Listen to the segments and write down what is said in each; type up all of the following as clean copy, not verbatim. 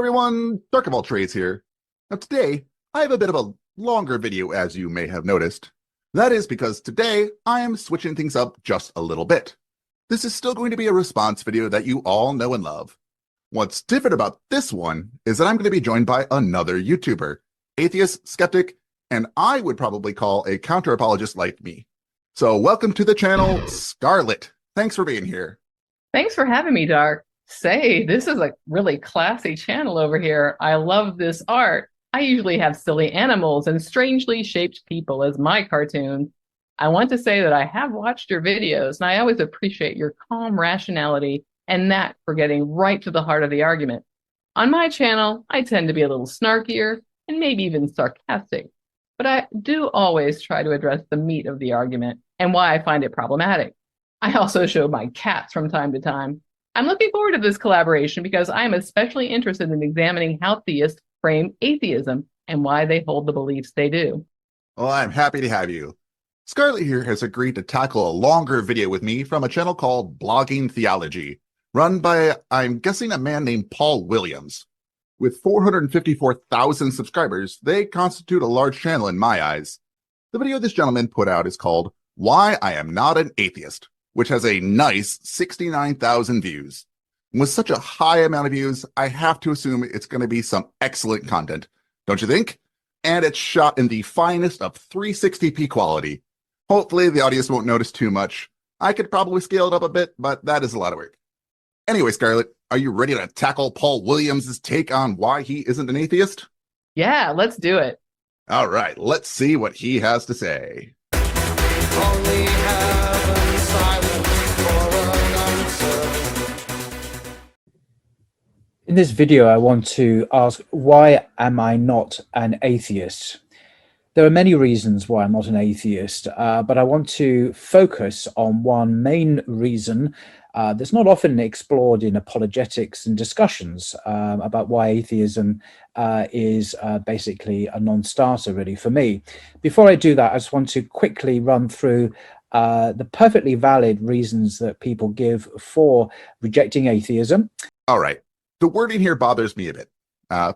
everyone, Dark of all Trades here. Now today, I have a bit of a longer video as you may have noticed. That is because today, I am switching things up just a little bit. This is still going to be a response video that you all know and love. What's different about this one is that I'm going to be joined by another YouTuber, atheist, skeptic, and I would probably call a counter-apologist like me. So welcome to the channel, Scarlett. Thanks for being here. Thanks for having me, Dark. Say, this is a really classy channel over here. I love this art. I usually have silly animals and strangely shaped people as my cartoons. I want to say that I have watched your videos, and I always appreciate your calm rationality and knack for getting right to the heart of the argument. On my channel, I tend to be a little snarkier and maybe even sarcastic, but I do always try to address the meat of the argument and why I find it problematic. I also show my cats from time to time. I'm looking forward to this collaboration because I am especially interested in examining how theists frame atheism and why they hold the beliefs they do. Well, I'm happy to have you. Scarlett here has agreed to tackle a longer video with me from a channel called Blogging Theology, run by, I'm guessing, a man named Paul Williams. With 454,000 subscribers, they constitute a large channel in my eyes. The video this gentleman put out is called Why I Am Not an Atheist, which has a nice 69,000 views. And with such a high amount of views, I have to assume it's going to be some excellent content, don't you think? And it's shot in the finest of 360p quality. Hopefully the audience won't notice too much. I could probably scale it up a bit, but that is a lot of work. Anyway, Scarlett, are you ready to tackle Paul Williams' take on why he isn't an atheist? Yeah, let's do it. All right, let's see what he has to say. Only heaven silent for an answer. In this video, I want to ask, why am I not an atheist? There are many reasons why I'm not an atheist, but I want to focus on one main reason that's not often explored in apologetics and discussions about why atheism is basically a non-starter, really, for me. Before I do that, I just want to quickly run through the perfectly valid reasons that people give for rejecting atheism. All right. The wording here bothers me a bit.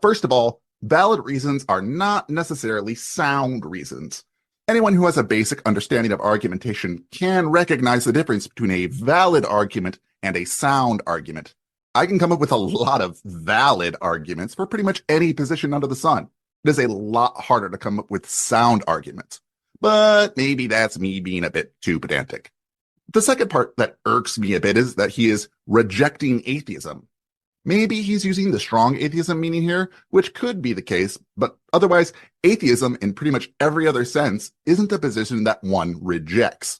First of all, valid reasons are not necessarily sound reasons. Anyone who has a basic understanding of argumentation can recognize the difference between a valid argument and a sound argument. I can come up with a lot of valid arguments for pretty much any position under the sun. It is a lot harder to come up with sound arguments, but maybe that's me being a bit too pedantic. The second part that irks me a bit is that he is rejecting atheism. Maybe he's using the strong atheism meaning here, which could be the case, but otherwise, atheism in pretty much every other sense isn't a position that one rejects.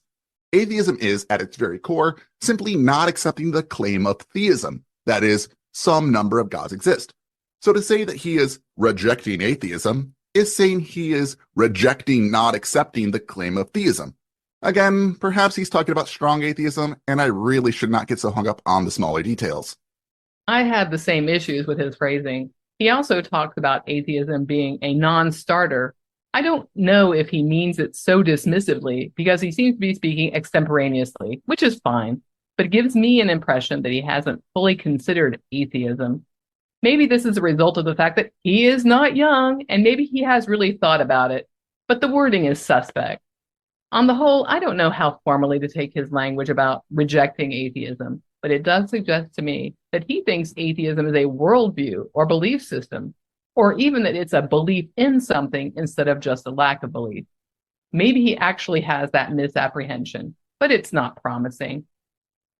Atheism is, at its very core, simply not accepting the claim of theism, that is, some number of gods exist. So to say that he is rejecting atheism is saying he is rejecting not accepting the claim of theism. Again, perhaps he's talking about strong atheism, and I really should not get so hung up on the smaller details. I had the same issues with his phrasing. He also talks about atheism being a non-starter. I don't know if he means it so dismissively because he seems to be speaking extemporaneously, which is fine, but gives me an impression that he hasn't fully considered atheism. Maybe this is a result of the fact that he is not young, and maybe he has really thought about it, but the wording is suspect. On the whole, I don't know how formally to take his language about rejecting atheism, but it does suggest to me that he thinks atheism is a worldview or belief system, or even that it's a belief in something instead of just a lack of belief. Maybe he actually has that misapprehension, but it's not promising.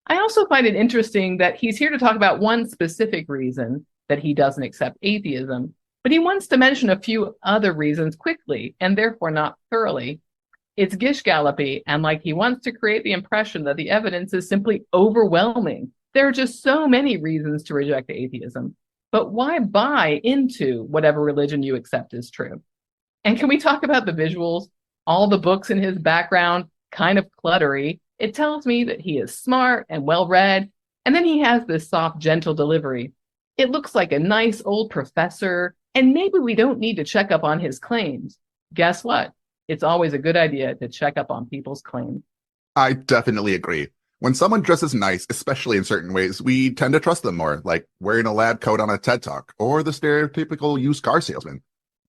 I also find it interesting that he's here to talk about one specific reason that he doesn't accept atheism, but he wants to mention a few other reasons quickly, and therefore not thoroughly. It's gish-gallopy, and like he wants to create the impression that the evidence is simply overwhelming. There are just so many reasons to reject atheism. But why buy into whatever religion you accept is true? And can we talk about the visuals? All the books in his background, kind of cluttery. It tells me that he is smart and well-read, and then he has this soft, gentle delivery. It looks like a nice old professor, and maybe we don't need to check up on his claims. Guess what? It's always a good idea to check up on people's claims. I definitely agree. When someone dresses nice, especially in certain ways, we tend to trust them more, like wearing a lab coat on a TED Talk, or the stereotypical used car salesman.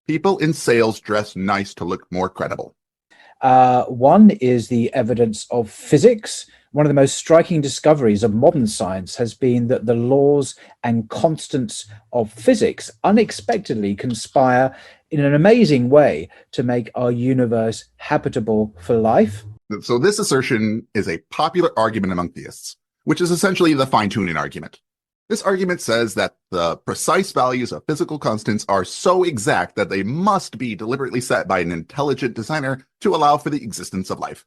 People in sales dress nice to look more credible. One is the evidence of physics. One of the most striking discoveries of modern science has been that the laws and constants of physics unexpectedly conspire in an amazing way to make our universe habitable for life. So this assertion is a popular argument among theists, which is essentially the fine-tuning argument. This argument says that the precise values of physical constants are so exact that they must be deliberately set by an intelligent designer to allow for the existence of life.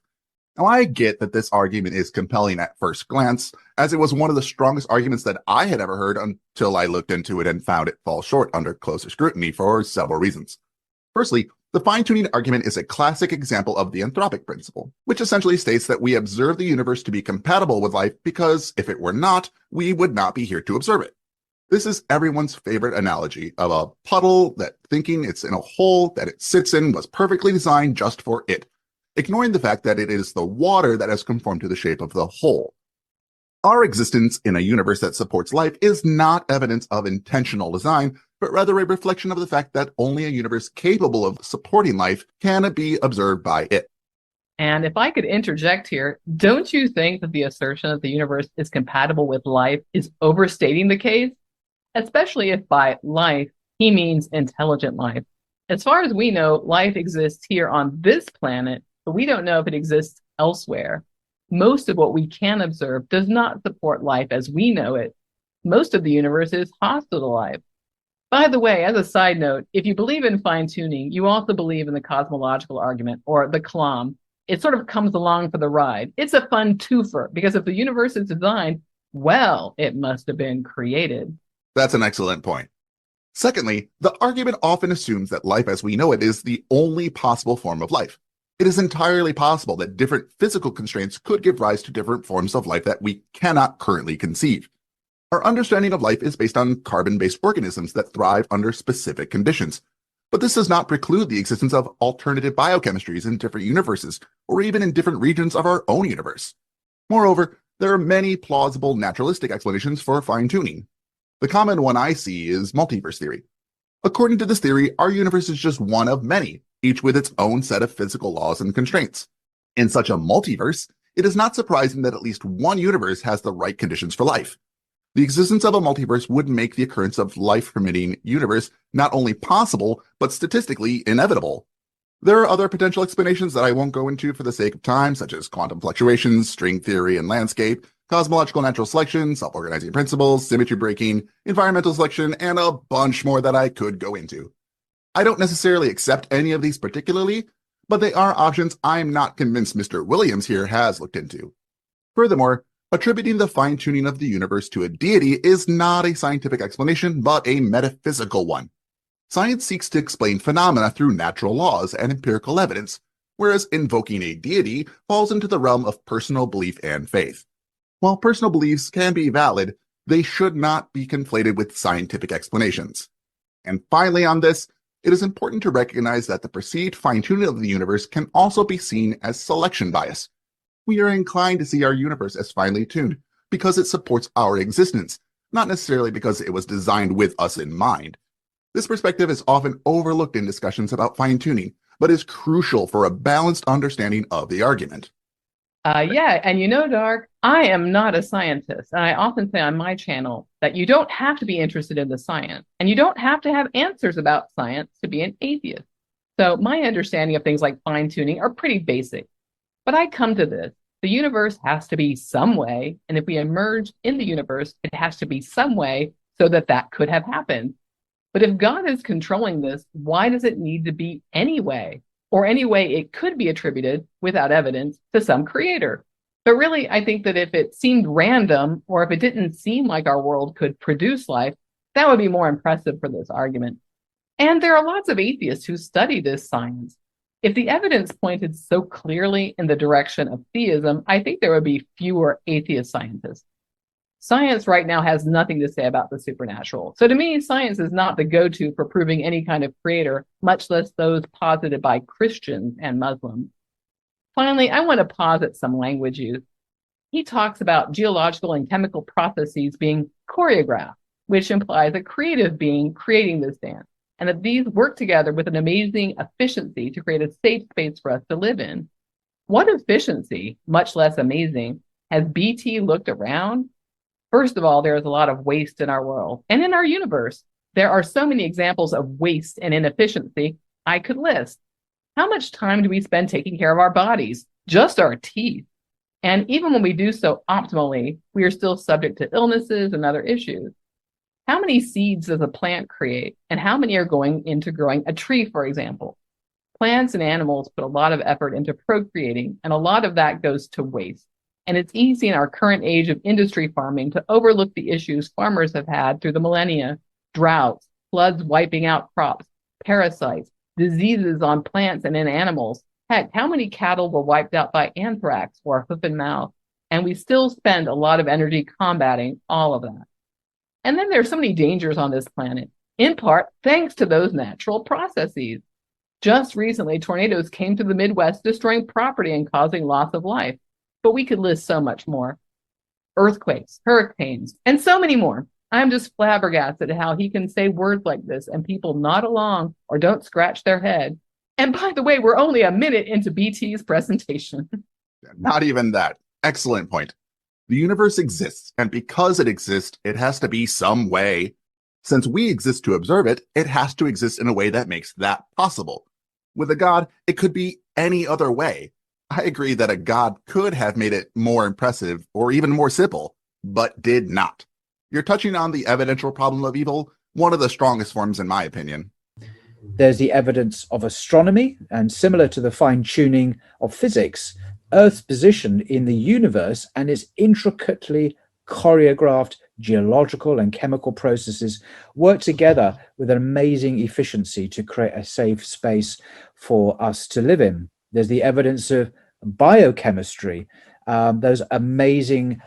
Now, I get that this argument is compelling at first glance, as it was one of the strongest arguments that I had ever heard until I looked into it and found it fall short under closer scrutiny for several reasons. Firstly, the fine-tuning argument is a classic example of the anthropic principle, which essentially states that we observe the universe to be compatible with life because if it were not, we would not be here to observe it. This is everyone's favorite analogy of a puddle that thinking it's in a hole that it sits in was perfectly designed just for it, ignoring the fact that it is the water that has conformed to the shape of the hole. Our existence in a universe that supports life is not evidence of intentional design, but rather a reflection of the fact that only a universe capable of supporting life can be observed by it. And if I could interject here, don't you think that the assertion that the universe is compatible with life is overstating the case? Especially if by life, he means intelligent life. As far as we know, life exists here on this planet, but we don't know if it exists elsewhere. Most of what we can observe does not support life as we know it. Most of the universe is hostile to life. By the way, as a side note, if you believe in fine-tuning, you also believe in the cosmological argument, or the Kalam. It sort of comes along for the ride. It's a fun twofer, because if the universe is designed, well, it must have been created. That's an excellent point. Secondly, the argument often assumes that life as we know it is the only possible form of life. It is entirely possible that different physical constraints could give rise to different forms of life that we cannot currently conceive. Our understanding of life is based on carbon-based organisms that thrive under specific conditions. But this does not preclude the existence of alternative biochemistries in different universes, or even in different regions of our own universe. Moreover, there are many plausible naturalistic explanations for fine-tuning. The common one I see is multiverse theory. According to this theory, our universe is just one of many, each with its own set of physical laws and constraints. In such a multiverse, it is not surprising that at least one universe has the right conditions for life. The existence of a multiverse would make the occurrence of life-permitting universe not only possible, but statistically inevitable. There are other potential explanations that I won't go into for the sake of time, such as quantum fluctuations, string theory and landscape, cosmological natural selection, self-organizing principles, symmetry breaking, environmental selection, and a bunch more that I could go into. I don't necessarily accept any of these particularly, but they are options I'm not convinced Mr. Williams here has looked into. Furthermore, attributing the fine-tuning of the universe to a deity is not a scientific explanation, but a metaphysical one. Science seeks to explain phenomena through natural laws and empirical evidence, whereas invoking a deity falls into the realm of personal belief and faith. While personal beliefs can be valid, they should not be conflated with scientific explanations. And finally on this, it is important to recognize that the perceived fine-tuning of the universe can also be seen as selection bias. We are inclined to see our universe as finely tuned because it supports our existence, not necessarily because it was designed with us in mind. This perspective is often overlooked in discussions about fine-tuning, but is crucial for a balanced understanding of the argument. Yeah, and you know, Dark, I am not a scientist. And I often say on my channel that you don't have to be interested in the science, and you don't have to have answers about science to be an atheist. So my understanding of things like fine-tuning are pretty basic. But I come to this. The universe has to be some way, and if we emerge in the universe, it has to be some way so that that could have happened. But if God is controlling this, why does it need to be any way? Or any way it could be attributed, without evidence, to some creator? But really, I think that if it seemed random, or if it didn't seem like our world could produce life, that would be more impressive for this argument. And there are lots of atheists who study this science. If the evidence pointed so clearly in the direction of theism, I think there would be fewer atheist scientists. Science right now has nothing to say about the supernatural. So to me, science is not the go-to for proving any kind of creator, much less those posited by Christians and Muslims. Finally, I want to posit some language use. He talks about geological and chemical processes being choreographed, which implies a creative being creating this dance, and that these work together with an amazing efficiency to create a safe space for us to live in. What efficiency, much less amazing, has BT looked around? First of all, there is a lot of waste in our world and in our universe. There are so many examples of waste and inefficiency I could list. How much time do we spend taking care of our bodies? Just our teeth. And even when we do so optimally, we are still subject to illnesses and other issues. How many seeds does a plant create? And how many are going into growing a tree, for example? Plants and animals put a lot of effort into procreating, and a lot of that goes to waste. And it's easy in our current age of industry farming to overlook the issues farmers have had through the millennia: droughts, floods wiping out crops, parasites, diseases on plants and in animals. Heck, how many cattle were wiped out by anthrax or hoof and mouth? And we still spend a lot of energy combating all of that. And then there's so many dangers on this planet, in part thanks to those natural processes. Just recently, tornadoes came to the Midwest, destroying property and causing loss of life. But we could list so much more. Earthquakes, hurricanes, and so many more. I'm just flabbergasted at how he can say words like this and people nod along or don't scratch their head. And by the way, we're only a minute into BT's presentation. Not even that. Excellent point. The universe exists, and because it exists, it has to be some way. Since we exist to observe it, it has to exist in a way that makes that possible. With a God, it could be any other way. I agree that a God could have made it more impressive or even more simple, but did not. You're touching on the evidential problem of evil, one of the strongest forms in my opinion. There's the evidence of astronomy, and similar to the fine-tuning of physics, Earth's position in the universe and its intricately choreographed geological and chemical processes work together with an amazing efficiency to create a safe space for us to live in. There's the evidence of biochemistry, those amazing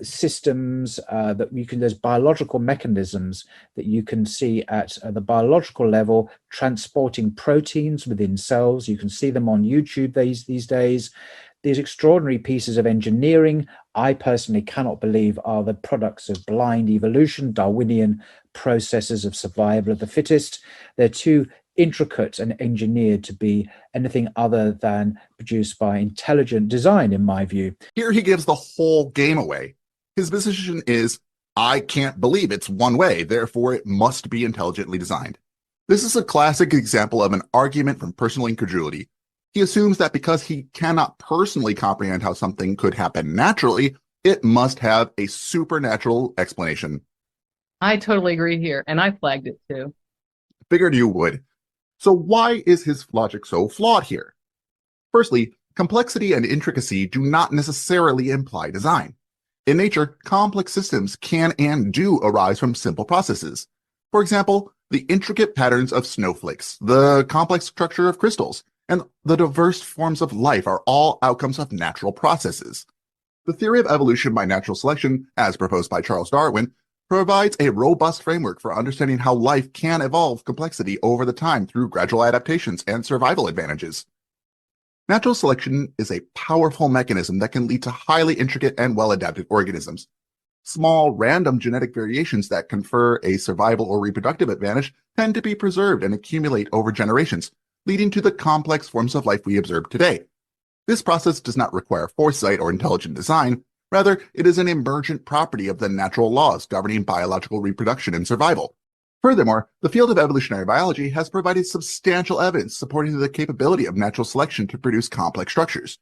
systems that you can, there's biological mechanisms that you can see at the biological level, transporting proteins within cells. You can see them on YouTube these days. These extraordinary pieces of engineering, I personally cannot believe, are the products of blind evolution, Darwinian processes of survival of the fittest. They're too intricate and engineered to be anything other than produced by intelligent design, in my view. Here he gives the whole game away. His position is, I can't believe it's one way, therefore it must be intelligently designed. This is a classic example of an argument from personal incredulity. He assumes that because he cannot personally comprehend how something could happen naturally, it must have a supernatural explanation. I totally agree here, and I flagged it too. Figured you would. So why is his logic so flawed here? Firstly, complexity and intricacy do not necessarily imply design. In nature, complex systems can and do arise from simple processes. For example, the intricate patterns of snowflakes, the complex structure of crystals, and the diverse forms of life are all outcomes of natural processes. The theory of evolution by natural selection, as proposed by Charles Darwin, provides a robust framework for understanding how life can evolve complexity over the time through gradual adaptations and survival advantages. Natural selection is a powerful mechanism that can lead to highly intricate and well-adapted organisms. Small, random genetic variations that confer a survival or reproductive advantage tend to be preserved and accumulate over generations, leading to the complex forms of life we observe today. This process does not require foresight or intelligent design. Rather, it is an emergent property of the natural laws governing biological reproduction and survival. Furthermore, the field of evolutionary biology has provided substantial evidence supporting the capability of natural selection to produce complex structures.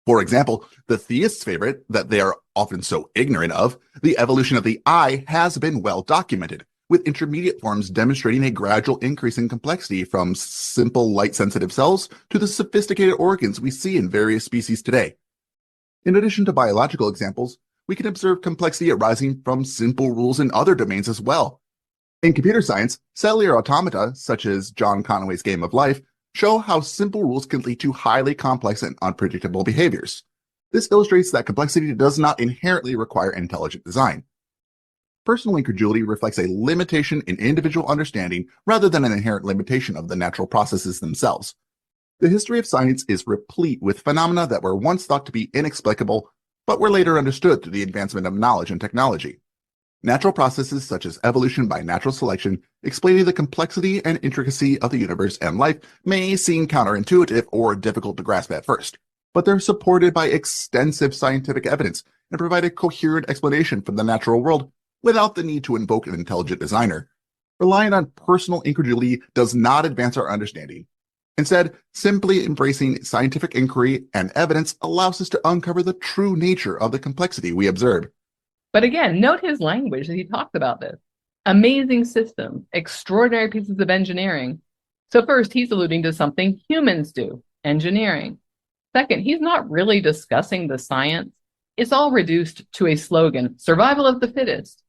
For example, the theists' favorite, that they are often so ignorant of, the evolution of the eye, has been well documented, with intermediate forms demonstrating a gradual increase in complexity from simple light-sensitive cells to the sophisticated organs we see in various species today. In addition to biological examples, we can observe complexity arising from simple rules in other domains as well. In computer science, cellular automata, such as John Conway's Game of Life, show how simple rules can lead to highly complex and unpredictable behaviors. This illustrates that complexity does not inherently require intelligent design. Personal incredulity reflects a limitation in individual understanding rather than an inherent limitation of the natural processes themselves. The history of science is replete with phenomena that were once thought to be inexplicable, but were later understood through the advancement of knowledge and technology. Natural processes such as evolution by natural selection, explaining the complexity and intricacy of the universe and life, may seem counterintuitive or difficult to grasp at first, but they're supported by extensive scientific evidence and provide a coherent explanation for the natural world without the need to invoke an intelligent designer. Relying on personal incredulity does not advance our understanding. Instead, simply embracing scientific inquiry and evidence allows us to uncover the true nature of the complexity we observe. But again, note his language as he talks about this. Amazing systems, extraordinary pieces of engineering. So first, he's alluding to something humans do, engineering. Second, he's not really discussing the science. It's all reduced to a slogan, survival of the fittest.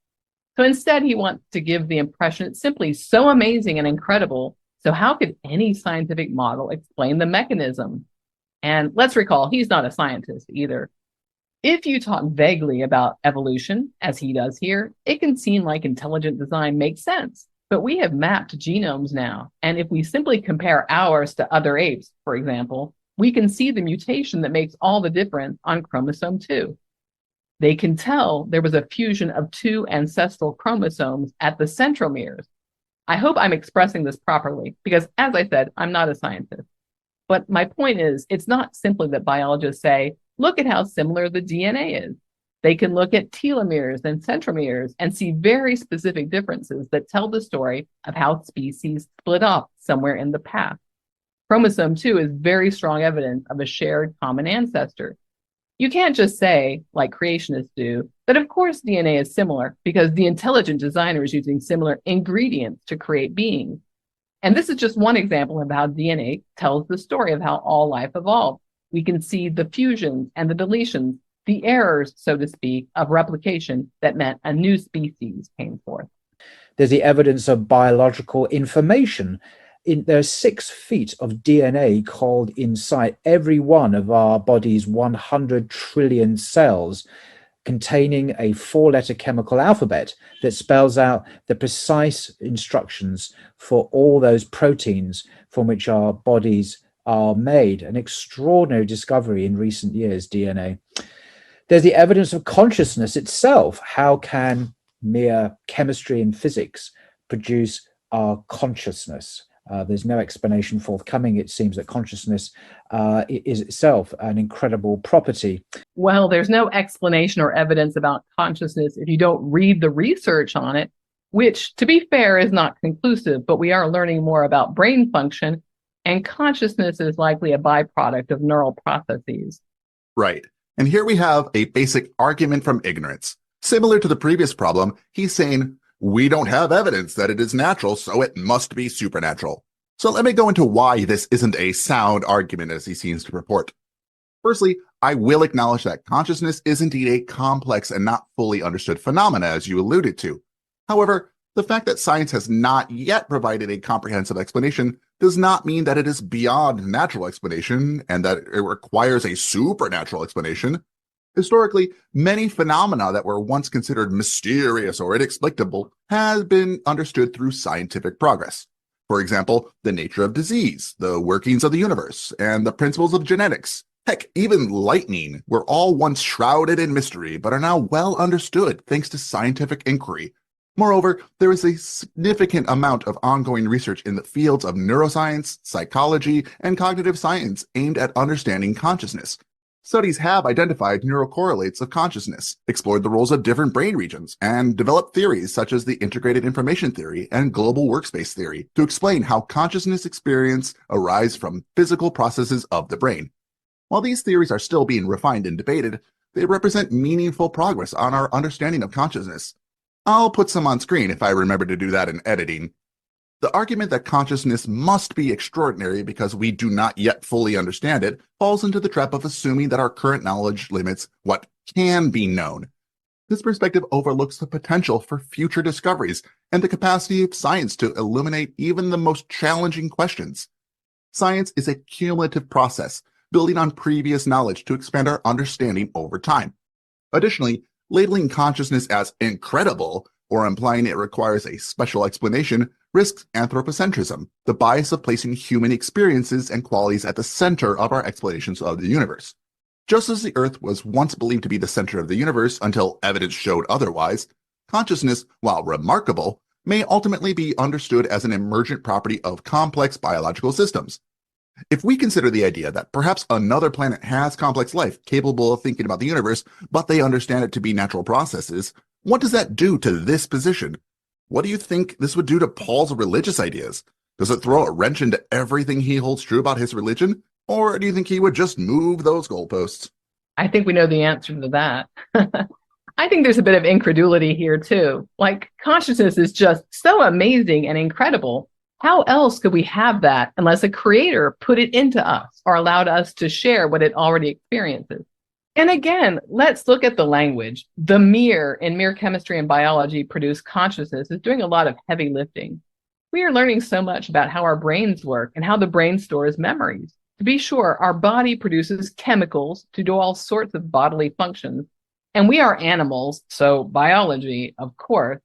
So instead, he wants to give the impression it's simply so amazing and incredible. So how could any scientific model explain the mechanism? And let's recall, he's not a scientist either. If you talk vaguely about evolution, as he does here, it can seem like intelligent design makes sense. But we have mapped genomes now, and if we simply compare ours to other apes, for example, we can see the mutation that makes all the difference on chromosome 2. They can tell there was a fusion of 2 ancestral chromosomes at the centromeres. I hope I'm expressing this properly, because as I said, I'm not a scientist. But my point is, it's not simply that biologists say, look at how similar the DNA is. They can look at telomeres and centromeres and see very specific differences that tell the story of how species split off somewhere in the past. Chromosome 2 is very strong evidence of a shared common ancestor. You can't just say, like creationists do, that of course DNA is similar because the intelligent designer is using similar ingredients to create beings. And this is just one example of how DNA tells the story of how all life evolved. We can see the fusions and the deletions, the errors, so to speak, of replication that meant a new species came forth. There's the evidence of biological information. There are 6 feet of DNA called inside every one of our body's 100 trillion cells, containing a 4-letter chemical alphabet that spells out the precise instructions for all those proteins from which our bodies are made. An extraordinary discovery in recent years, DNA. There's the evidence of consciousness itself. How can mere chemistry and physics produce our consciousness? There's no explanation forthcoming. It seems that consciousness is itself an incredible property. Well, there's no explanation or evidence about consciousness if you don't read the research on it, which, to be fair, is not conclusive, but we are learning more about brain function, and consciousness is likely a byproduct of neural processes. Right. And here we have a basic argument from ignorance. Similar to the previous problem, he's saying, we don't have evidence that it is natural, so it must be supernatural. So let me go into why this isn't a sound argument as he seems to purport. Firstly, I will acknowledge that consciousness is indeed a complex and not fully understood phenomena, as you alluded to. However, the fact that science has not yet provided a comprehensive explanation does not mean that it is beyond natural explanation and that it requires a supernatural explanation. Historically, many phenomena that were once considered mysterious or inexplicable have been understood through scientific progress. For example, the nature of disease, the workings of the universe, and the principles of genetics. Heck, even lightning were all once shrouded in mystery, but are now well understood thanks to scientific inquiry. Moreover, there is a significant amount of ongoing research in the fields of neuroscience, psychology, and cognitive science aimed at understanding consciousness. Studies have identified neural correlates of consciousness, explored the roles of different brain regions, and developed theories such as the integrated information theory and global workspace theory to explain how consciousness experience arise from physical processes of the brain. While these theories are still being refined and debated, they represent meaningful progress on our understanding of consciousness. I'll put some on screen if I remember to do that in editing. The argument that consciousness must be extraordinary because we do not yet fully understand it falls into the trap of assuming that our current knowledge limits what can be known. This perspective overlooks the potential for future discoveries and the capacity of science to illuminate even the most challenging questions. Science is a cumulative process, building on previous knowledge to expand our understanding over time. Additionally, labeling consciousness as incredible or implying it requires a special explanation risks anthropocentrism, the bias of placing human experiences and qualities at the center of our explanations of the universe. Just as the Earth was once believed to be the center of the universe until evidence showed otherwise, consciousness, while remarkable, may ultimately be understood as an emergent property of complex biological systems. If we consider the idea that perhaps another planet has complex life capable of thinking about the universe, but they understand it to be natural processes, what does that do to this position? What do you think this would do to Paul's religious ideas? Does it throw a wrench into everything he holds true about his religion? Or do you think he would just move those goalposts? I think we know the answer to that. I think there's a bit of incredulity here too. Like, consciousness is just so amazing and incredible. How else could we have that unless a creator put it into us or allowed us to share what it already experiences? And again, let's look at the language. The mere chemistry and biology produce consciousness is doing a lot of heavy lifting. We are learning so much about how our brains work and how the brain stores memories. To be sure, our body produces chemicals to do all sorts of bodily functions. And we are animals, so biology, of course.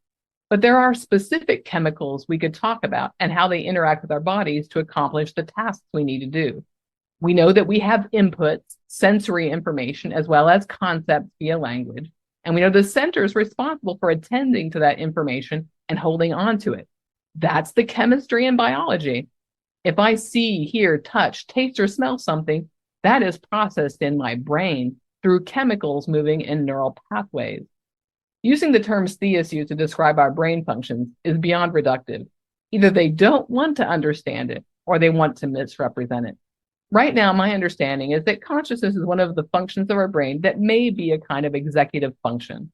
But there are specific chemicals we could talk about and how they interact with our bodies to accomplish the tasks we need to do. We know that we have inputs, sensory information, as well as concepts via language. And we know the center is responsible for attending to that information and holding on to it. That's the chemistry and biology. If I see, hear, touch, taste, or smell something, that is processed in my brain through chemicals moving in neural pathways. Using the terms theists use to describe our brain functions is beyond reductive. Either they don't want to understand it or they want to misrepresent it. Right now, my understanding is that consciousness is one of the functions of our brain that may be a kind of executive function.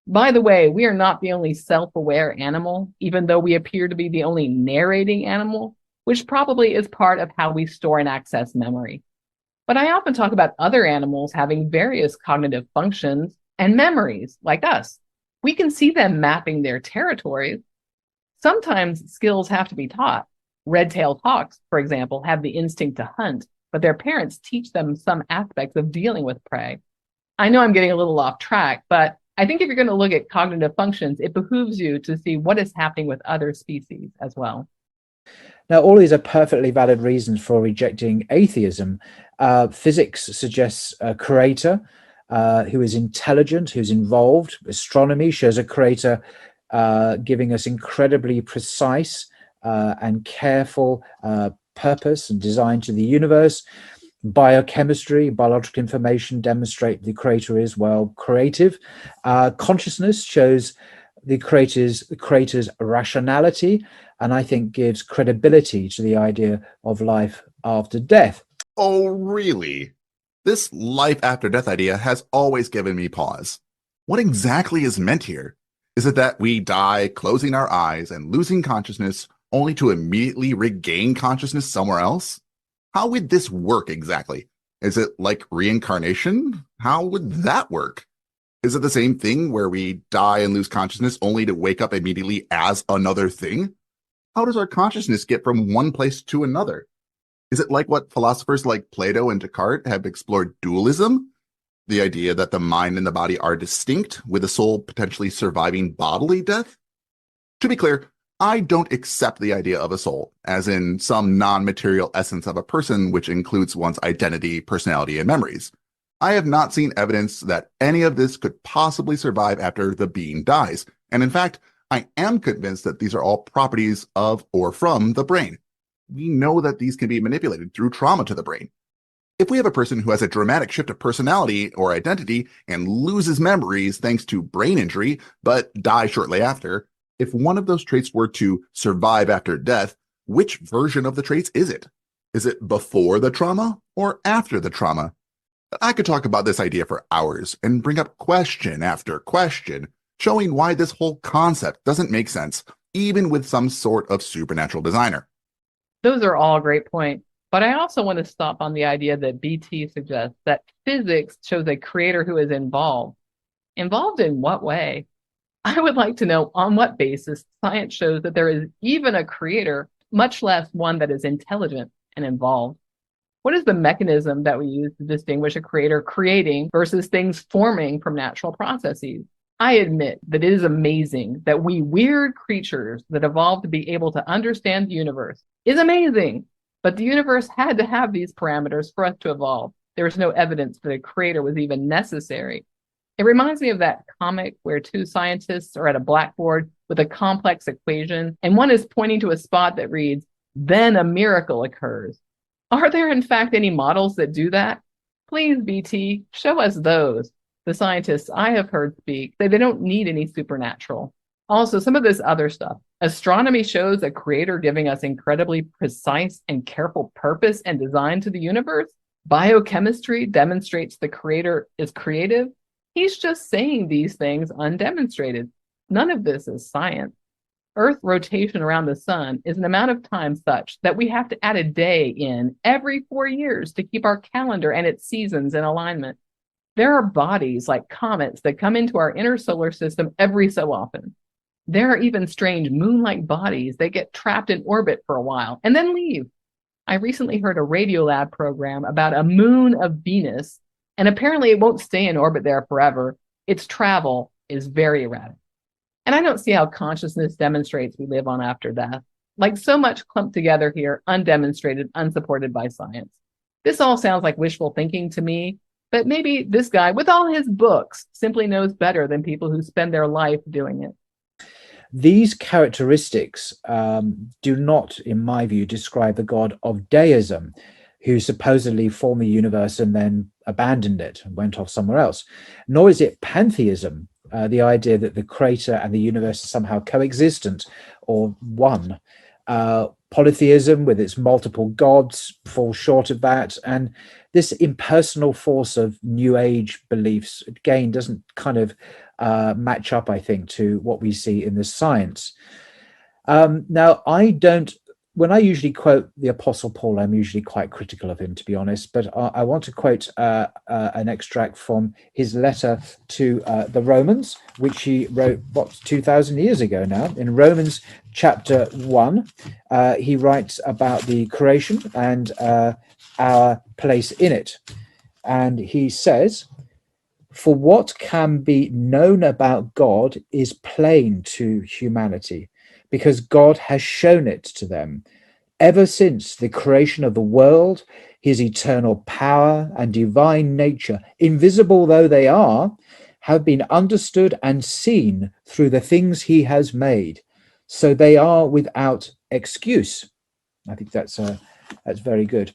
By the way, we are not the only self-aware animal, even though we appear to be the only narrating animal, which probably is part of how we store and access memory. But I often talk about other animals having various cognitive functions and memories, like us. We can see them mapping their territories. Sometimes skills have to be taught. Red-tailed hawks, for example, have the instinct to hunt, but their parents teach them some aspects of dealing with prey. I know I'm getting a little off track, but I think if you're going to look at cognitive functions, it behooves you to see what is happening with other species as well. Now, all these are perfectly valid reasons for rejecting atheism. Physics suggests a creator who is intelligent, who's involved. Astronomy shows a creator giving us incredibly precise and careful purpose and design to the universe. Biochemistry, biological information demonstrate the creator is, well, creative. Consciousness shows the creator's rationality, and I think gives credibility to the idea of life after death. Oh, really? This life after death idea has always given me pause. What exactly is meant here? Is it that we die closing our eyes and losing consciousness only to immediately regain consciousness somewhere else? How would this work exactly? Is it like reincarnation? How would that work? Is it the same thing where we die and lose consciousness only to wake up immediately as another thing? How does our consciousness get from one place to another? Is it like what philosophers like Plato and Descartes have explored dualism? The idea that the mind and the body are distinct, with the soul potentially surviving bodily death? To be clear, I don't accept the idea of a soul, as in some non-material essence of a person which includes one's identity, personality, and memories. I have not seen evidence that any of this could possibly survive after the being dies, and in fact, I am convinced that these are all properties of or from the brain. We know that these can be manipulated through trauma to the brain. If we have a person who has a dramatic shift of personality or identity and loses memories thanks to brain injury, but dies shortly after, if one of those traits were to survive after death, which version of the traits is it? Is it before the trauma or after the trauma? I could talk about this idea for hours and bring up question after question, showing why this whole concept doesn't make sense, even with some sort of supernatural designer. Those are all great points. But I also want to stop on the idea that BT suggests that physics shows a creator who is involved. Involved in what way? I would like to know on what basis science shows that there is even a creator, much less one that is intelligent and involved. What is the mechanism that we use to distinguish a creator creating versus things forming from natural processes? I admit that it is amazing that we weird creatures that evolved to be able to understand the universe is amazing. But the universe had to have these parameters for us to evolve. there was no evidence that a creator was even necessary. It reminds me of that comic where two scientists are at a blackboard with a complex equation, and one is pointing to a spot that reads, "Then a miracle occurs." Are there, in fact, any models that do that? Please, BT, show us those. The scientists I have heard speak say they don't need any supernatural. Also, some of this other stuff. Astronomy shows a creator giving us incredibly precise and careful purpose and design to the universe. Biochemistry demonstrates the creator is creative. He's just saying these things undemonstrated. None of this is science. Earth rotation around the sun is an amount of time such that we have to add a day in every 4 years to keep our calendar and its seasons in alignment. There are bodies like comets that come into our inner solar system every so often. There are even strange moon-like bodies that get trapped in orbit for a while and then leave. I recently heard a Radiolab program about a moon of Venus, and apparently it won't stay in orbit there forever. Its travel is very erratic. And I don't see how consciousness demonstrates we live on after death. Like so much clumped together here, undemonstrated, unsupported by science. This all sounds like wishful thinking to me, but maybe this guy, with all his books, simply knows better than people who spend their life doing it. These characteristics do not, in my view, describe the God of deism, who supposedly formed the universe and then abandoned it and went off somewhere else. Nor is it pantheism, the idea that the creator and the universe are somehow coexistent or one. Polytheism, with its multiple gods, falls short of that. And this impersonal force of New Age beliefs, again, doesn't kind of match up, I think, to what we see in the science. Now, when I usually quote the Apostle Paul, I'm usually quite critical of him, to be honest, but I want to quote an extract from his letter to the Romans, which he wrote, 2,000 years ago now. In Romans chapter 1, he writes about the creation and our place in it. And he says, "For what can be known about God is plain to humanity, because God has shown it to them. Ever since the creation of the world, his eternal power and divine nature, invisible though they are, have been understood and seen through the things he has made. So they are without excuse." I think that's very good.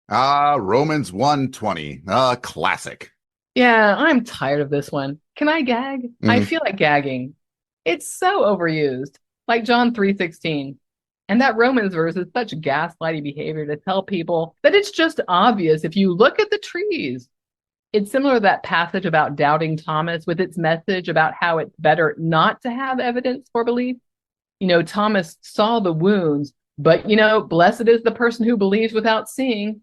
Romans 1:20, a classic. Yeah, I'm tired of this one. Can I gag? I feel like gagging. It's so overused. Like John 3:16. And that Romans verse is such gaslighty behavior to tell people that it's just obvious if you look at the trees. It's similar to that passage about doubting Thomas with its message about how it's better not to have evidence for belief. You know, Thomas saw the wounds, but, blessed is the person who believes without seeing.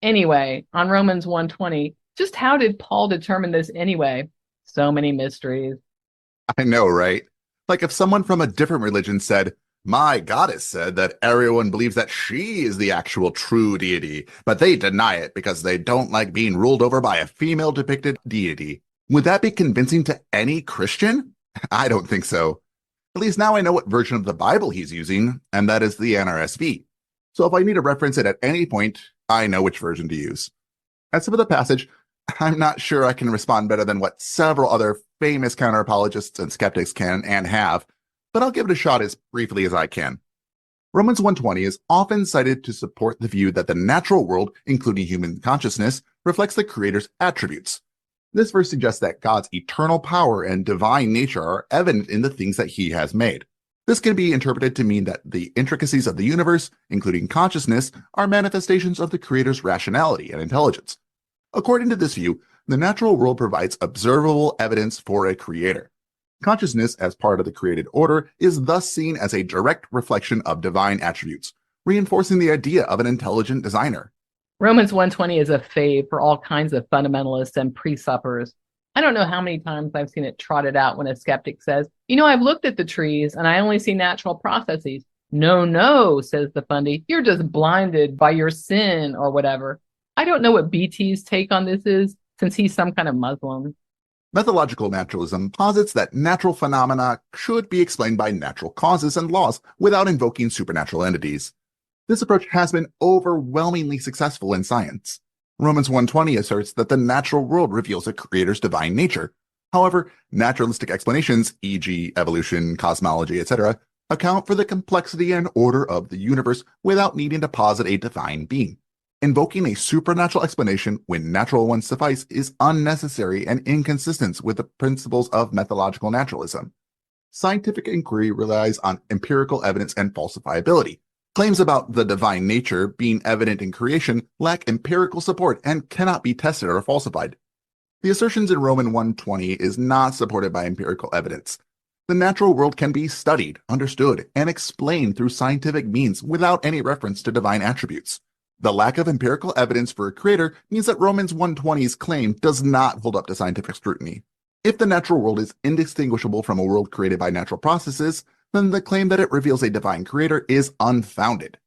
Anyway, on Romans 1:20, just how did Paul determine this anyway? So many mysteries. I know, right? Like if someone from a different religion said, "My goddess said that everyone believes that she is the actual true deity, but they deny it because they don't like being ruled over by a female depicted deity." Would that be convincing to any Christian? I don't think so. At least now I know what version of the Bible he's using, and that is the NRSV. So if I need to reference it at any point, I know which version to use. As for the passage, I'm not sure I can respond better than what several other famous counter-apologists and skeptics can and have, but I'll give it a shot as briefly as I can. Romans 1:20 is often cited to support the view that the natural world, including human consciousness, reflects the Creator's attributes. This verse suggests that God's eternal power and divine nature are evident in the things that he has made. This can be interpreted to mean that the intricacies of the universe, including consciousness, are manifestations of the Creator's rationality and intelligence. According to this view, the natural world provides observable evidence for a creator. Consciousness, as part of the created order, is thus seen as a direct reflection of divine attributes, reinforcing the idea of an intelligent designer. Romans 1:20 is a fave for all kinds of fundamentalists and pre-suppers. I don't know how many times I've seen it trotted out when a skeptic says, "I've looked at the trees and I only see natural processes." No, says the fundy, "you're just blinded by your sin," or whatever. I don't know what BT's take on this is, since he's some kind of Muslim. Methodological naturalism posits that natural phenomena should be explained by natural causes and laws without invoking supernatural entities. This approach has been overwhelmingly successful in science. Romans 1:20 asserts that the natural world reveals a creator's divine nature. However, naturalistic explanations, e.g. evolution, cosmology, etc., account for the complexity and order of the universe without needing to posit a divine being. Invoking a supernatural explanation when natural ones suffice is unnecessary and inconsistent with the principles of methodological naturalism. Scientific inquiry relies on empirical evidence and falsifiability. Claims about the divine nature being evident in creation lack empirical support and cannot be tested or falsified. The assertions in Romans 1:20 is not supported by empirical evidence. The natural world can be studied, understood, and explained through scientific means without any reference to divine attributes. The lack of empirical evidence for a creator means that Romans 1:20's claim does not hold up to scientific scrutiny. If the natural world is indistinguishable from a world created by natural processes, then the claim that it reveals a divine creator is unfounded.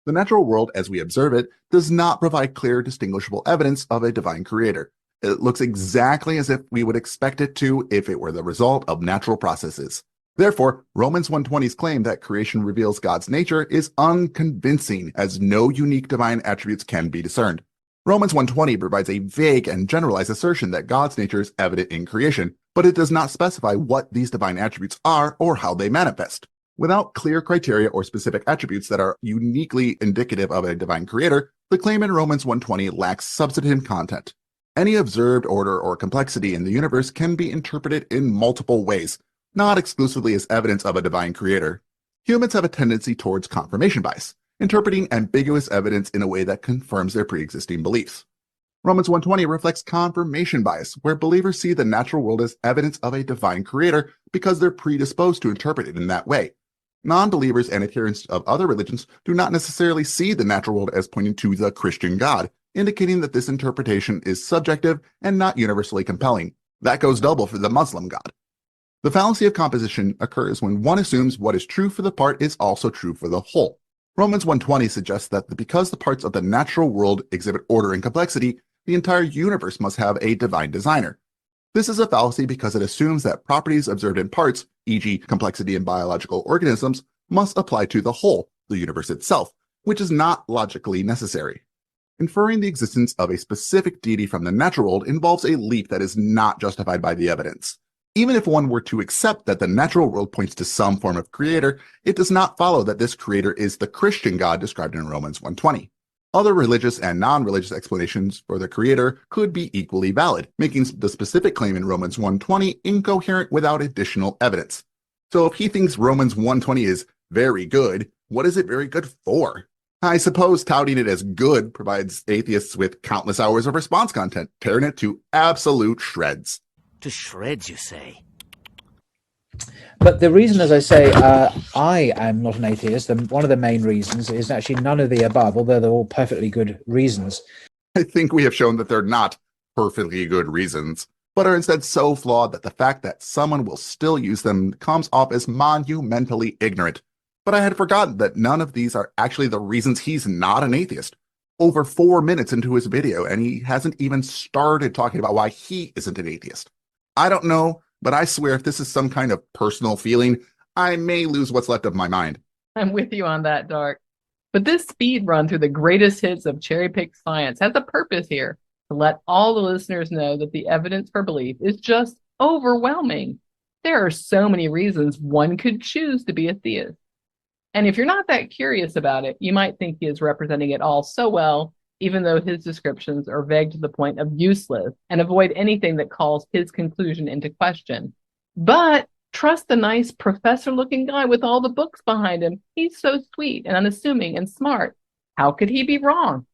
The natural world, as we observe it, does not provide clear, distinguishable evidence of a divine creator. It looks exactly as if we would expect it to if it were the result of natural processes. Therefore, Romans 1:20's claim that creation reveals God's nature is unconvincing, as no unique divine attributes can be discerned. Romans 1:20 provides a vague and generalized assertion that God's nature is evident in creation, but it does not specify what these divine attributes are or how they manifest. Without clear criteria or specific attributes that are uniquely indicative of a divine creator, the claim in Romans 1:20 lacks substantive content. Any observed order or complexity in the universe can be interpreted in multiple ways, not exclusively as evidence of a divine creator. Humans have a tendency towards confirmation bias, interpreting ambiguous evidence in a way that confirms their pre-existing beliefs. Romans 1:20 reflects confirmation bias, where believers see the natural world as evidence of a divine creator because they're predisposed to interpret it in that way. Non-believers and adherents of other religions do not necessarily see the natural world as pointing to the Christian God, indicating that this interpretation is subjective and not universally compelling. That goes double for the Muslim God. The fallacy of composition occurs when one assumes what is true for the part is also true for the whole. Romans 1:20 suggests that because the parts of the natural world exhibit order and complexity, the entire universe must have a divine designer. This is a fallacy because it assumes that properties observed in parts, e.g. complexity in biological organisms, must apply to the whole, the universe itself, which is not logically necessary. Inferring the existence of a specific deity from the natural world involves a leap that is not justified by the evidence. Even if one were to accept that the natural world points to some form of creator, it does not follow that this creator is the Christian God described in Romans 1:20. Other religious and non-religious explanations for the creator could be equally valid, making the specific claim in Romans 1:20 incoherent without additional evidence. So if he thinks Romans 1:20 is very good, what is it very good for? I suppose touting it as good provides atheists with countless hours of response content, tearing it to absolute shreds. To shreds, you say? But the reason, as I say, I am not an atheist, and one of the main reasons is actually none of the above, although they're all perfectly good reasons. I think we have shown that they're not perfectly good reasons, but are instead so flawed that the fact that someone will still use them comes off as monumentally ignorant. But I had forgotten that none of these are actually the reasons he's not an atheist. Over 4 minutes into his video, and he hasn't even started talking about why he isn't an atheist. I don't know, but I swear if this is some kind of personal feeling, I may lose what's left of my mind. I'm with you on that, Dark. But this speed run through the greatest hits of cherry-picked science has a purpose here, to let all the listeners know that the evidence for belief is just overwhelming. There are so many reasons one could choose to be a theist. And if you're not that curious about it, you might think he is representing it all so well, even though his descriptions are vague to the point of useless and avoid anything that calls his conclusion into question. But trust the nice professor-looking guy with all the books behind him. He's so sweet and unassuming and smart. How could he be wrong?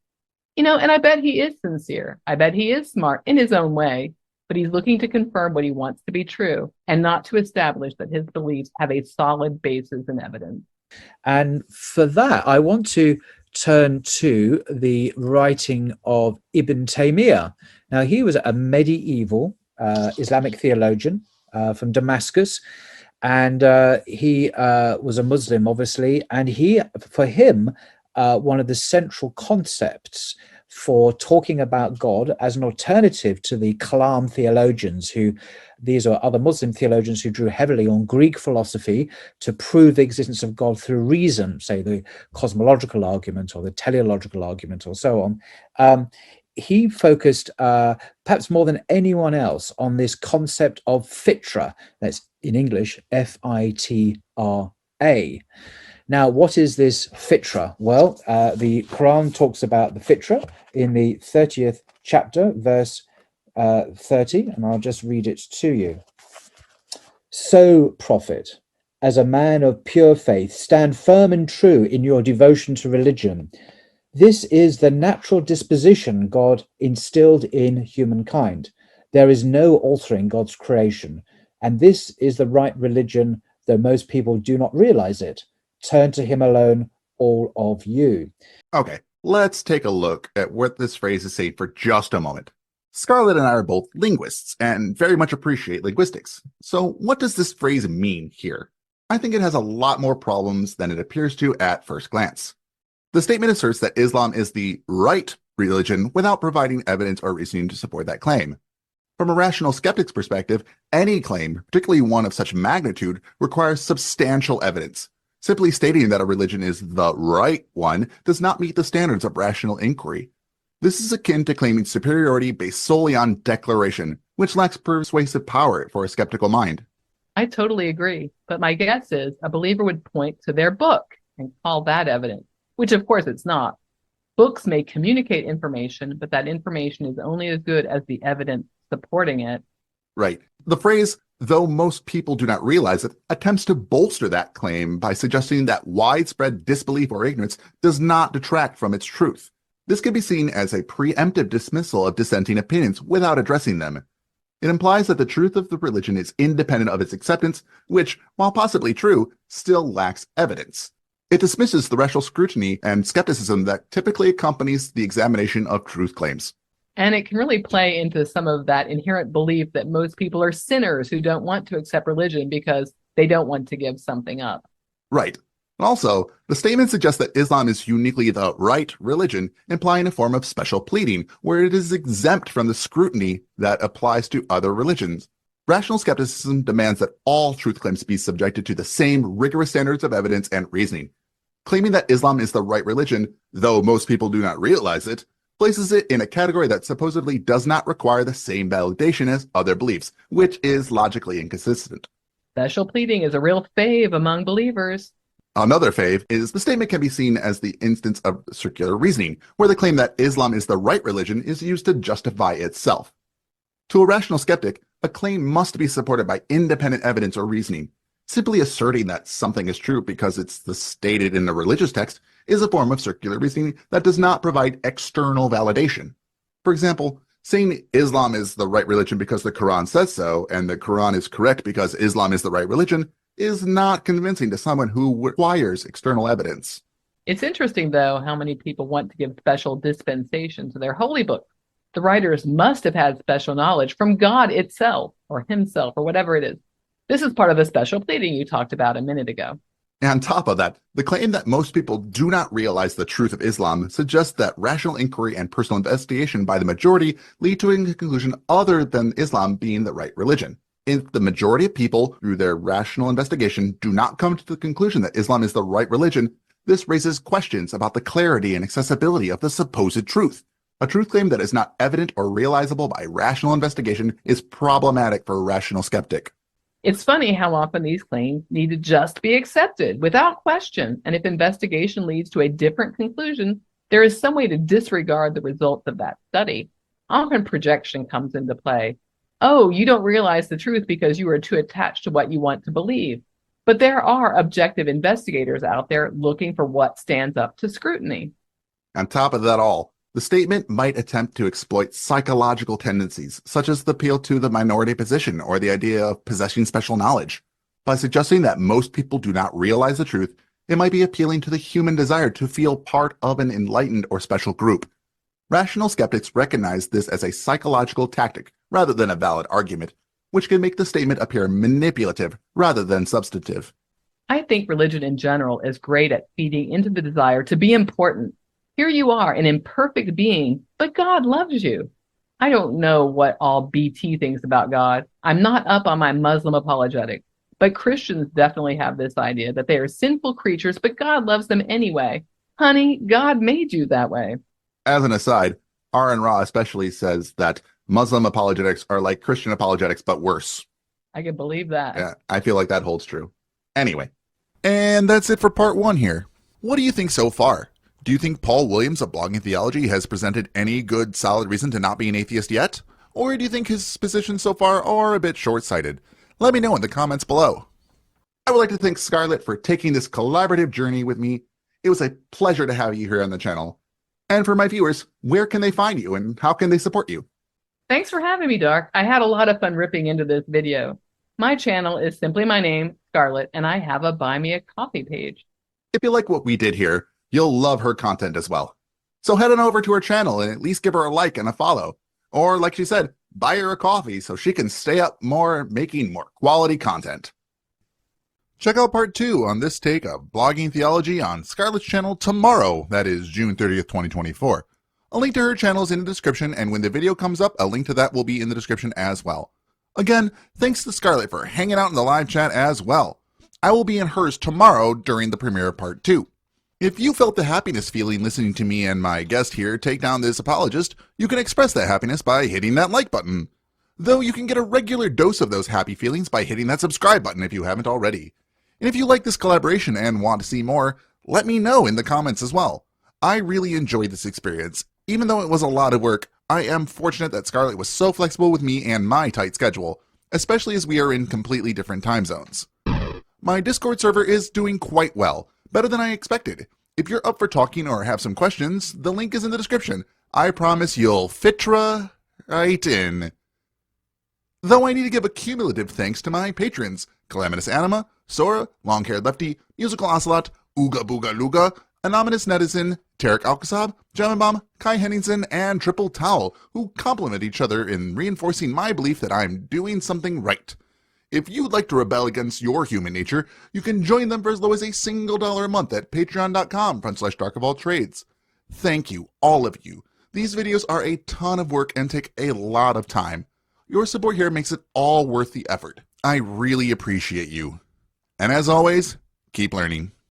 And I bet he is sincere. I bet he is smart in his own way, but he's looking to confirm what he wants to be true and not to establish that his beliefs have a solid basis in evidence. And for that, I want to turn to the writing of Ibn Taymiyyah. Now, he was a medieval Islamic theologian from Damascus, and he was a Muslim, obviously, and for him, one of the central concepts for talking about God as an alternative to the Kalam theologians, these are other Muslim theologians who drew heavily on Greek philosophy to prove the existence of God through reason, say the cosmological argument or the teleological argument or so on. he focused, perhaps more than anyone else, on this concept of Fitra. That's in English, F-I-T-R-A. Now, what is this Fitra? Well, the Quran talks about the Fitra in the 30th chapter, verse 30, and I'll just read it to you. So, Prophet, as a man of pure faith, stand firm and true in your devotion to religion. This is the natural disposition God instilled in humankind. There is no altering God's creation, and this is the right religion, though most people do not realize it. Turn to him alone, all of you. Okay, let's take a look at what this phrase is saying for just a moment. Scarlett and I are both linguists and very much appreciate linguistics. So what does this phrase mean here? I think it has a lot more problems than it appears to at first glance. The statement asserts that Islam is the right religion without providing evidence or reasoning to support that claim. From a rational skeptic's perspective, any claim, particularly one of such magnitude, requires substantial evidence. Simply stating that a religion is the right one does not meet the standards of rational inquiry. This is akin to claiming superiority based solely on declaration, which lacks persuasive power for a skeptical mind. I totally agree. But my guess is a believer would point to their book and call that evidence, which of course it's not. Books may communicate information, but that information is only as good as the evidence supporting it. Right. The phrase, though most people do not realize it, attempts to bolster that claim by suggesting that widespread disbelief or ignorance does not detract from its truth. This can be seen as a preemptive dismissal of dissenting opinions without addressing them. It implies that the truth of the religion is independent of its acceptance, which, while possibly true, still lacks evidence. It dismisses the rational scrutiny and skepticism that typically accompanies the examination of truth claims. And it can really play into some of that inherent belief that most people are sinners who don't want to accept religion because they don't want to give something up. Right. And also, the statement suggests that Islam is uniquely the right religion, implying a form of special pleading, where it is exempt from the scrutiny that applies to other religions. Rational skepticism demands that all truth claims be subjected to the same rigorous standards of evidence and reasoning. Claiming that Islam is the right religion, though most people do not realize it, places it in a category that supposedly does not require the same validation as other beliefs, which is logically inconsistent. Special pleading is a real fave among believers. Another fave is the statement can be seen as the instance of circular reasoning, where the claim that Islam is the right religion is used to justify itself. To a rational skeptic, a claim must be supported by independent evidence or reasoning. Simply asserting that something is true because it's stated in the religious text is a form of circular reasoning that does not provide external validation. For example, saying Islam is the right religion because the Quran says so, and the Quran is correct because Islam is the right religion, is not convincing to someone who requires external evidence. It's interesting, though, how many people want to give special dispensation to their holy book. The writers must have had special knowledge from God itself, or himself, or whatever it is. This is part of the special pleading you talked about a minute ago. And on top of that, the claim that most people do not realize the truth of Islam suggests that rational inquiry and personal investigation by the majority lead to a conclusion other than Islam being the right religion. If the majority of people, through their rational investigation, do not come to the conclusion that Islam is the right religion, this raises questions about the clarity and accessibility of the supposed truth. A truth claim that is not evident or realizable by rational investigation is problematic for a rational skeptic. It's funny how often these claims need to just be accepted without question, and if investigation leads to a different conclusion, there is some way to disregard the results of that study. Often projection comes into play. Oh, you don't realize the truth because you are too attached to what you want to believe. But there are objective investigators out there looking for what stands up to scrutiny. On top of that all, the statement might attempt to exploit psychological tendencies, such as the appeal to the minority position or the idea of possessing special knowledge. By suggesting that most people do not realize the truth, it might be appealing to the human desire to feel part of an enlightened or special group. Rational skeptics recognize this as a psychological tactic rather than a valid argument, which can make the statement appear manipulative rather than substantive. I think religion in general is great at feeding into the desire to be important. Here you are, an imperfect being, but God loves you. I don't know what all BT thinks about God. I'm not up on my Muslim apologetic, but Christians definitely have this idea that they are sinful creatures, but God loves them anyway. Honey, God made you that way. As an aside, Aaron Ra especially says that Muslim apologetics are like Christian apologetics, but worse. I can believe that. Yeah, I feel like that holds true. Anyway. And that's it for part 1 here. What do you think so far? Do you think Paul Williams of Blogging Theology has presented any good, solid reason to not be an atheist yet? Or do you think his positions so far are a bit short-sighted? Let me know in the comments below. I would like to thank Scarlett for taking this collaborative journey with me. It was a pleasure to have you here on the channel. And for my viewers, where can they find you and how can they support you? Thanks for having me, Doc. I had a lot of fun ripping into this video. My channel is simply my name, Scarlett, and I have a Buy Me a Coffee page. If you like what we did here, you'll love her content as well. So head on over to her channel and at least give her a like and a follow. Or like she said, buy her a coffee so she can stay up more making more quality content. Check out part 2 on this take of Blogging Theology on Scarlett's channel tomorrow, that is June 30th, 2024. A link to her channel is in the description, and when the video comes up, a link to that will be in the description as well. Again, thanks to Scarlett for hanging out in the live chat as well. I will be in hers tomorrow during the premiere of part 2. If you felt the happiness feeling listening to me and my guest here take down this apologist, you can express that happiness by hitting that like button. Though you can get a regular dose of those happy feelings by hitting that subscribe button if you haven't already. And if you like this collaboration and want to see more, let me know in the comments as well. I really enjoyed this experience. Even though it was a lot of work, I am fortunate that Scarlett was so flexible with me and my tight schedule, especially as we are in completely different time zones. My Discord server is doing quite well, better than I expected. If you're up for talking or have some questions, the link is in the description. I promise you'll Fitra right in. Though I need to give a cumulative thanks to my patrons, Calamitous Anima, Sora, Long-Haired Lefty, Musical Ocelot, Ooga Booga Luga, Anonymous Netizen, Tarek Alkasab, Jamabomb, Kai Henningsen, and Triple Towel, who complement each other in reinforcing my belief that I'm doing something right. If you'd like to rebel against your human nature, you can join them for as low as a single $1 a month at patreon.com/darkofalltrades. Thank you, all of you. These videos are a ton of work and take a lot of time. Your support here makes it all worth the effort. I really appreciate you. And as always, keep learning.